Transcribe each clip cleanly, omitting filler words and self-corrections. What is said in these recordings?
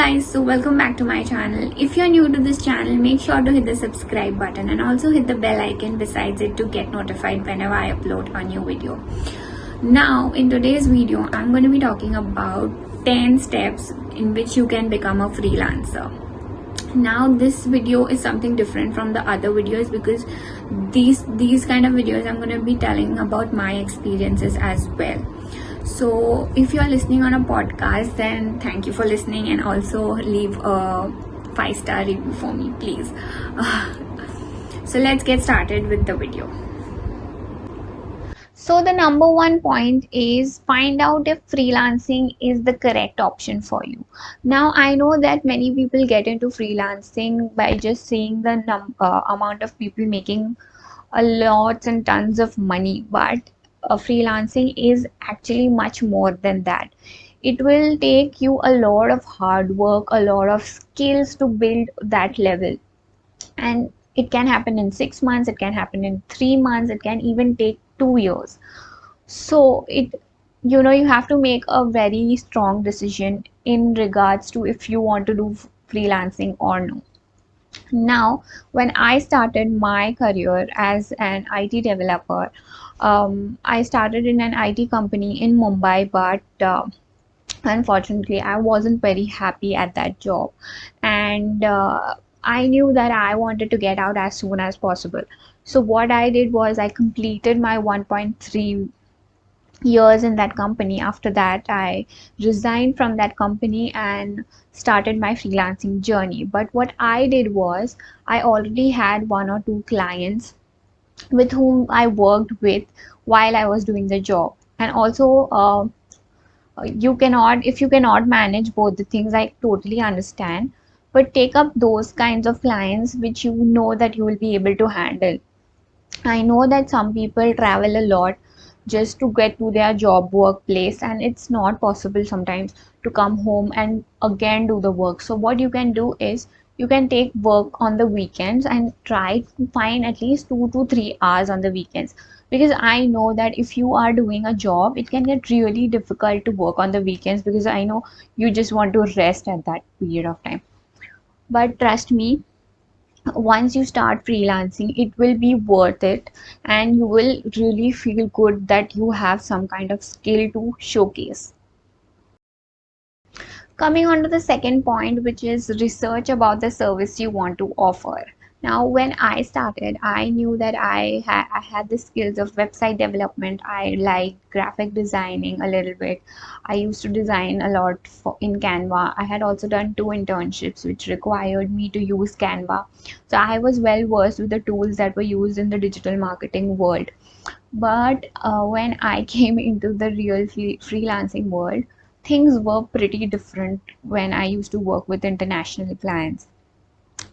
guys, so welcome back to my channel. If you're new to this channel, make sure to hit the subscribe button and also hit the bell icon besides it to get notified whenever I upload a new video. Now in today's video, I'm going to be talking about 10 steps in which you can become a freelancer. Now this video is something different from the other videos because these kind of videos I'm going to be telling about my experiences as well. So if you are listening on a podcast, then thank you for listening, and also leave a 5-star review for me, please. So let's get started with the video. So the number one point is find out if freelancing is the correct option for you. Now I know that many people get into freelancing by just seeing the amount of people making a lots and tons of money, but freelancing is actually much more than that. It will take you a lot of hard work, a lot of skills to build that level, and it can happen in 6 months, it can happen in 3 months, it can even take 2 years. So you have to make a very strong decision in regards to if you want to do freelancing or no. Now, when I started my career as an IT developer, I started in an IT company in Mumbai, but unfortunately, I wasn't very happy at that job, and I knew that I wanted to get out as soon as possible. So what I did was I completed my 1.3 years in that company. After that, I resigned from that company and started my freelancing journey. But what I did was I already had 1 or 2 clients with whom I worked with while I was doing the job. And also, if you cannot manage both the things, I totally understand, but take up those kinds of clients which you know that you will be able to handle. I know that some people travel a lot just to get to their job workplace, and it's not possible sometimes to come home and again do the work. So what you can do is you can take work on the weekends and try to find at least 2 to 3 hours on the weekends, because I know that if you are doing a job, it can get really difficult to work on the weekends, because I know you just want to rest at that period of time. But trust me, once you start freelancing, it will be worth it, and you will really feel good that you have some kind of skill to showcase. Coming on to the second point, which is research about the service you want to offer. Now, when I started, I knew that I had the skills of website development. I like graphic designing a little bit. I used to design a lot in Canva. I had also done 2 internships which required me to use Canva. So I was well versed with the tools that were used in the digital marketing world. But when I came into the real freelancing world, things were pretty different. When I used to work with international clients,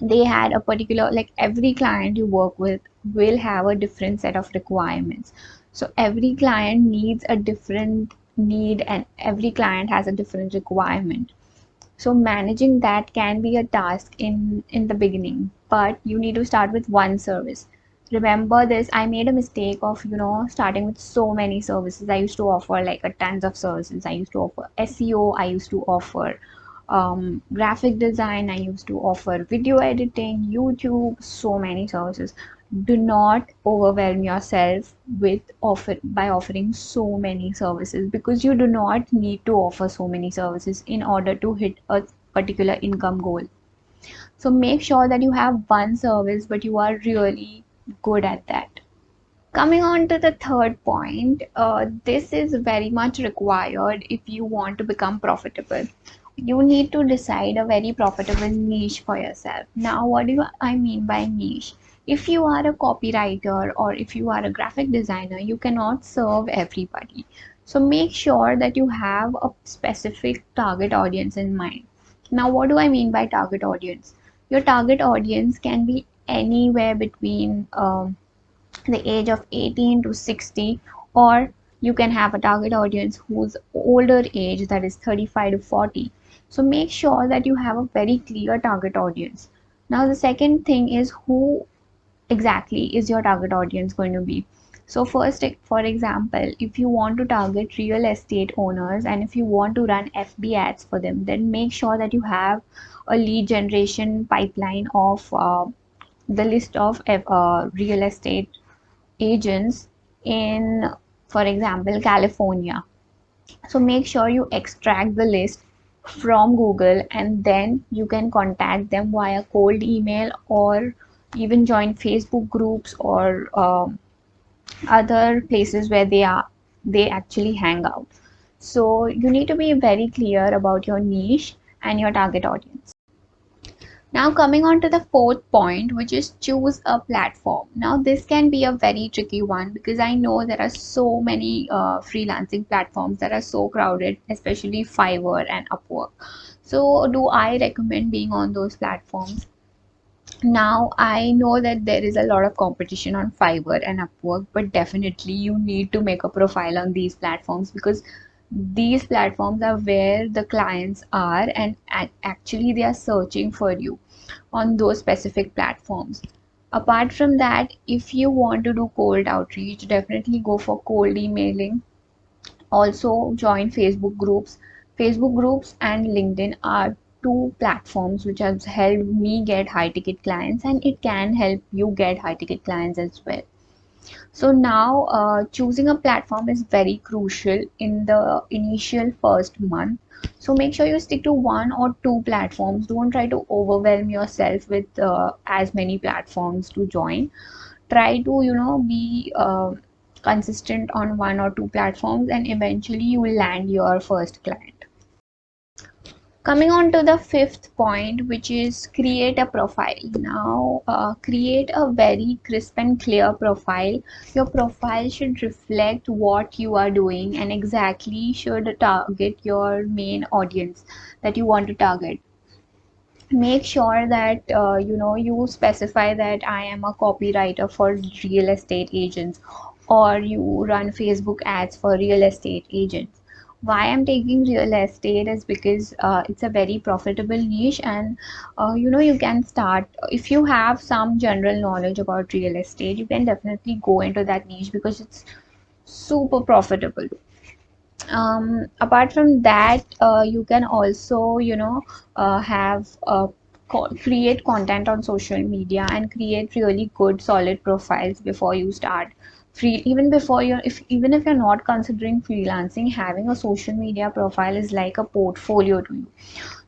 they had a particular, like, every client you work with will have a different set of requirements. So every client needs a different need, and every client has a different requirement. So managing that can be a task in the beginning, but you need to start with one service. Remember this, I made a mistake of starting with so many services. I used to offer like a tons of services. I used to offer SEO, I used to offer graphic design, I used to offer video editing, YouTube, so many services. Do not overwhelm yourself by offering so many services, because you do not need to offer so many services in order to hit a particular income goal. So make sure that you have one service, but you are really good at that. Coming on to the third point, this is very much required if you want to become profitable. You need to decide a very profitable niche for yourself. Now, what do I mean by niche? If you are a copywriter or if you are a graphic designer, you cannot serve everybody. So make sure that you have a specific target audience in mind. Now, what do I mean by target audience? Your target audience can be anywhere between the age of 18 to 60, or you can have a target audience whose older age, that is 35 to 40. So make sure that you have a very clear target audience. Now the second thing is who exactly is your target audience going to be. So first, for example, if you want to target real estate owners and if you want to run FB ads for them, then make sure that you have a lead generation pipeline of the list of real estate agents in, for example, California. So make sure you extract the list from Google and then you can contact them via cold email or even join Facebook groups or other places where they actually hang out. So you need to be very clear about your niche and your target audience. Now coming on to the fourth point, which is choose a platform. Now this can be a very tricky one because I know there are so many freelancing platforms that are so crowded, especially Fiverr and Upwork. So do I recommend being on those platforms? Now I know that there is a lot of competition on Fiverr and Upwork, but definitely you need to make a profile on these platforms because these platforms are where the clients are and actually they are searching for you on those specific platforms. Apart from that, if you want to do cold outreach, definitely go for cold emailing. Also join Facebook groups. Facebook groups and LinkedIn are two platforms which has helped me get high ticket clients and it can help you get high ticket clients as well. So now choosing a platform is very crucial in the initial first month. So make sure you stick to one or two platforms. Don't try to overwhelm yourself with as many platforms to join. Try to, be consistent on one or two platforms and eventually you will land your first client. Coming on to the fifth point, which is create a profile. Now, create a very crisp and clear profile. Your profile should reflect what you are doing and exactly should target your main audience that you want to target. Make sure that you specify that I am a copywriter for real estate agents or you run Facebook ads for real estate agents. Why I'm taking real estate is because it's a very profitable niche and you can start if you have some general knowledge about real estate. You can definitely go into that niche because it's super profitable. Apart from that, you can also have create content on social media and create really good solid profiles before you start free. Even before you if even if you're not considering freelancing, having a social media profile is like a portfolio to you.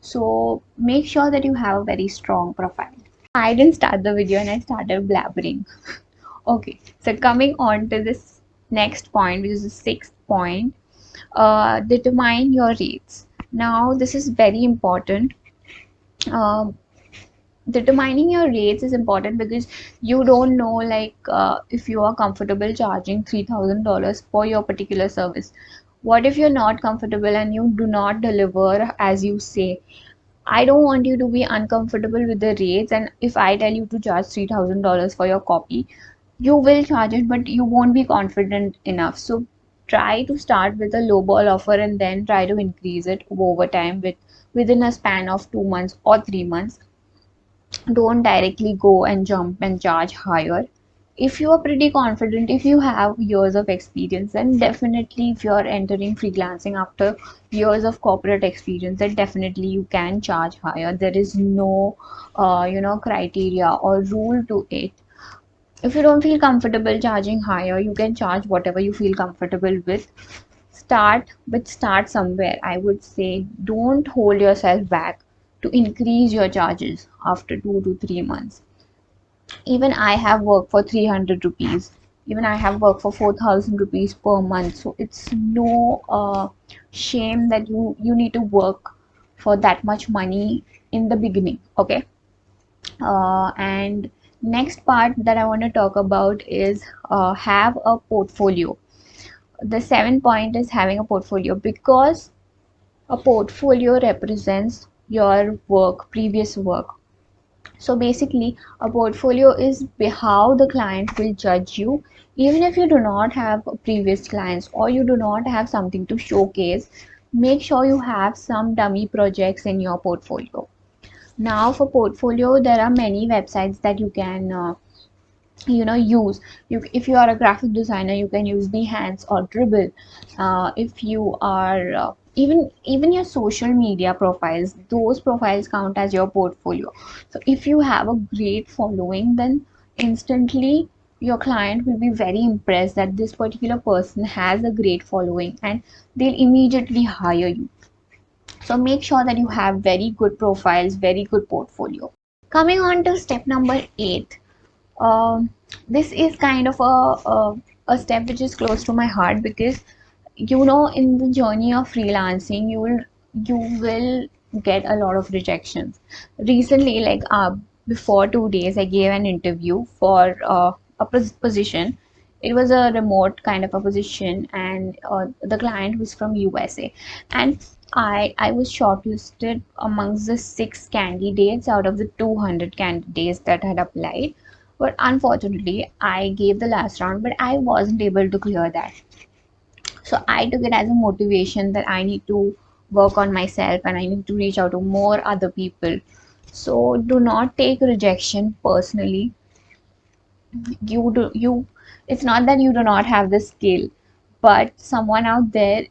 So make sure that you have a very strong profile. I didn't start the video and I started blabbering. Okay, so coming on to this next point, which is the sixth point, determine your rates. Now, this is very important. Um Determining your rates is important because you don't know, like, if you are comfortable charging $3,000 for your particular service. What if you're not comfortable and you do not deliver as you say? I don't want you to be uncomfortable with the rates, and if I tell you to charge $3,000 for your copy, you will charge it, but you won't be confident enough. So try to start with a low ball offer and then try to increase it over time within a span of 2 months or 3 months. Don't directly go and jump and charge higher. If you are pretty confident, if you have years of experience, then definitely if you are entering freelancing after years of corporate experience, then definitely you can charge higher. There is no criteria or rule to it. If you don't feel comfortable charging higher, you can charge whatever you feel comfortable with. Start somewhere. I would say don't hold yourself back to increase your charges after 2 to 3 months. Even I have worked for 300 rupees. Even I have worked for 4,000 rupees per month. So it's no shame that you need to work for that much money in the beginning. Okay. And next part that I want to talk about is have a portfolio. The seventh point is having a portfolio because a portfolio represents your work, previous work. So basically, a portfolio is how the client will judge you. Even if you do not have previous clients or you do not have something to showcase, make sure you have some dummy projects in your portfolio. Now, for portfolio, there are many websites that you can use you. If you are a graphic designer, you can use Behance or Dribble. If you are even your social media profiles, those profiles count as your portfolio. So if you have a great following, then instantly your client will be very impressed that this particular person has a great following, and they'll immediately hire you. So make sure that you have very good profiles, very good portfolio. Coming on to step number 8. um, this is kind of a step which is close to my heart, because in the journey of freelancing, you will get a lot of rejections. Recently, like before 2 days, I gave an interview for a position. It was a remote kind of a position, and the client was from USA, and I was shortlisted amongst the 6 candidates out of the 200 candidates that had applied. But unfortunately, I gave the last round, but I wasn't able to clear that. So I took it as a motivation that I need to work on myself and I need to reach out to more other people. So do not take rejection personally. You it's not that you do not have the skill, but someone out there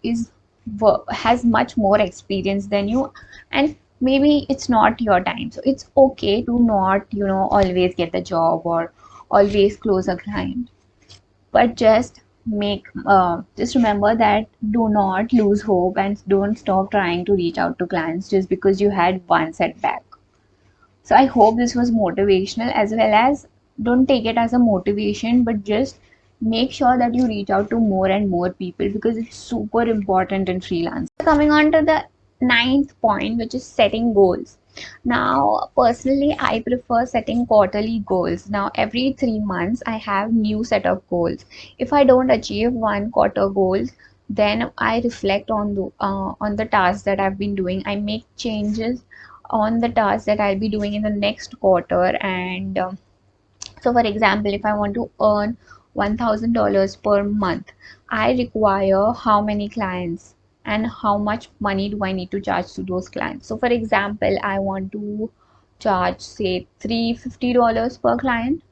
has much more experience than you, and maybe it's not your time. So it's okay to not always get the job or always close a client, but just remember that do not lose hope and don't stop trying to reach out to clients just because you had one setback. So I hope this was motivational, as well as don't take it as a motivation, but just make sure that you reach out to more and more people, because it's super important in freelance. Coming on to the ninth point, which is setting goals. Now, personally, I prefer setting quarterly goals. Now, every 3 months, I have new set of goals. If I don't achieve one quarter goal, then I reflect on the tasks that I've been doing. I make changes on the tasks that I'll be doing in the next quarter. And so, for example, if I want to earn $1,000 per month, I require how many clients and how much money do I need to charge to those clients. So, for example, I want to charge, say, $350 per client.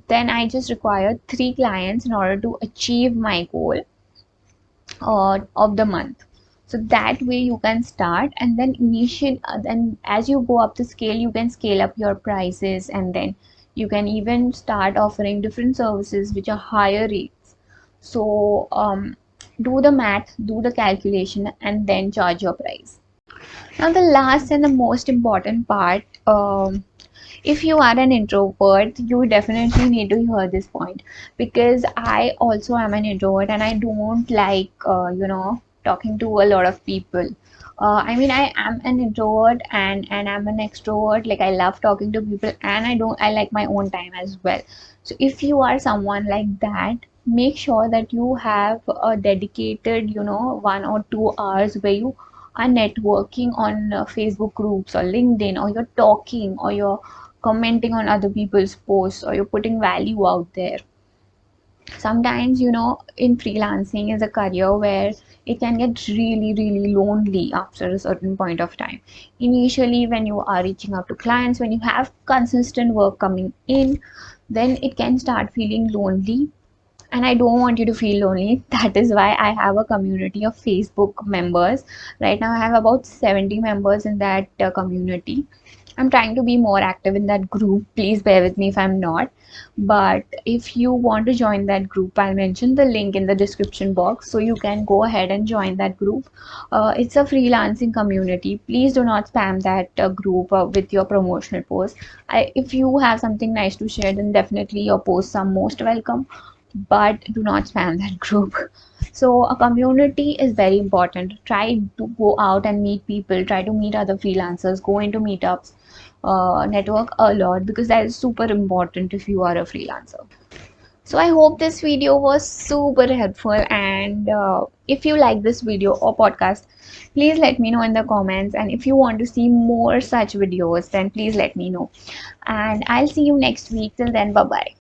Then I just require 3 clients in order to achieve my goal of the month. So that way you can start, and then as you go up the scale, you can scale up your prices, and then you can even start offering different services which are higher rates. So do the math, do the calculation, and then charge your price. Now the last and the most important part, if you are an introvert, you definitely need to hear this point, because I also am an introvert and I don't like talking to a lot of people. I mean, I am an introvert and I'm an extrovert. Like, I love talking to people, and I like my own time as well. So if you are someone like that, make sure that you have a dedicated 1 or 2 hours where you are networking on Facebook groups or LinkedIn, or you're talking, or you're commenting on other people's posts, or you're putting value out there. Sometimes, in freelancing is a career where it can get really, really lonely after a certain point of time. Initially, when you are reaching out to clients, when you have consistent work coming in, then it can start feeling lonely, and I don't want you to feel lonely. That is why I have a community of Facebook members. Right now I have about 70 members in that community. I'm trying to be more active in that group. Please bear with me if I'm not. But if you want to join that group, I'll mention the link in the description box, so you can go ahead and join that group. It's a freelancing community. Please do not spam that group with your promotional posts. If you have something nice to share, then definitely your posts are most welcome, but do not spam that group. So a community is very important. Try to go out and meet people, try to meet other freelancers, go into meetups, network a lot, because that is super important if you are a freelancer. So I hope this video was super helpful, and if you like this video or podcast, please let me know in the comments, and if you want to see more such videos, then please let me know, and I'll see you next week. Till then, bye bye.